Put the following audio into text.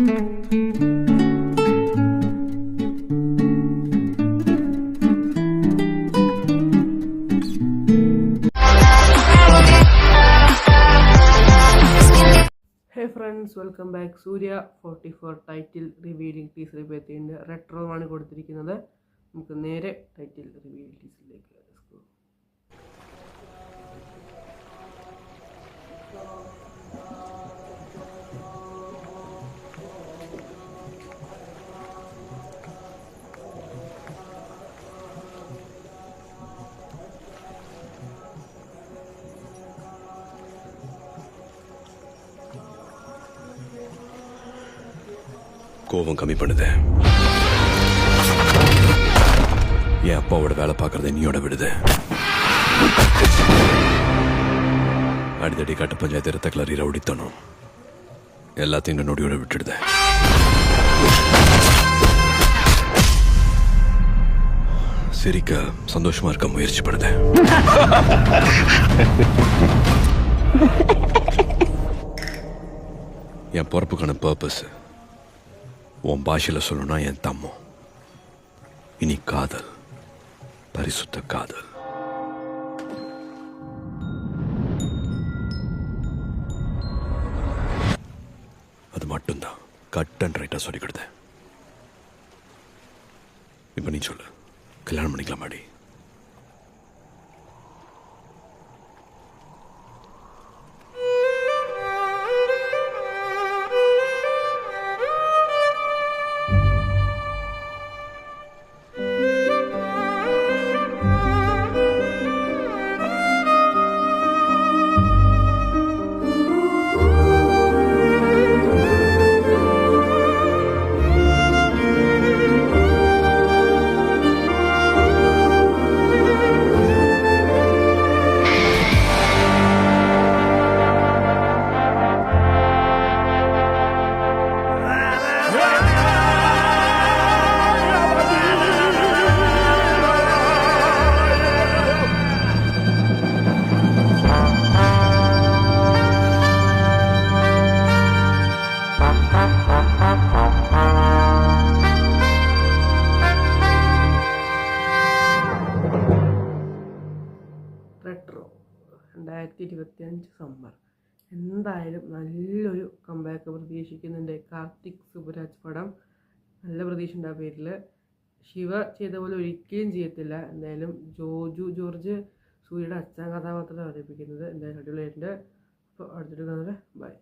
Hey friends, welcome back. Surya 44 title revealing teaser എത്തിയിട്ടുണ്ട്. Retro ആണ് കൊടുത്തിരിക്കുന്നത്. നമുക്ക് നേരെ ടൈറ്റിൽ റിവീൽ ടീസറിലേക്ക് go. கோபம் கம்மி பண்ணுது. என் அப்பாவோட வேலை பார்க்கறத நீயோட விடுது. அடிதடி கட்ட பஞ்சாயத்து ரத்த கிளறி ரவுடித்தனும் எல்லாத்தையும் நொடியோட விட்டுடுது. சிரிக்க சந்தோஷமா இருக்க முயற்சி பண்ணுது. என் பொறுப்புக்கான பர்பஸ் உன் பாஷையில் சொல்லணும்னா என் தம்மம். இனி காதல், பரிசுத்த காதல். அது மட்டும்தான் கட் அண்ட் ரைட்டா சொல்லி கொடுத்தேன். இப்ப நீ சொல்லு, கல்யாணம் பண்ணிக்கலாமாடி? റെട്രോ 2025 സമ്മർ എന്തായാലും നല്ലൊരു കംബാക്ക് പ്രതീക്ഷിക്കുന്നുണ്ട്. കാർത്തിക് സുബരാജ് പടം നല്ല പ്രതീക്ഷ ഉണ്ട്. ആ പേരിൽ ശിവ ചെയ്ത പോലെ ഒരിക്കലും ചെയ്യത്തില്ല. എന്തായാലും ജോജു ജോർജ് സൂര്യയുടെ അച്ഛൻ കഥാപാത്രം അവതരിപ്പിക്കുന്നത് എന്തായാലും അടിപൊളിയായിട്ടുണ്ട്. അപ്പോൾ അടുത്തിട്ട് ബൈ.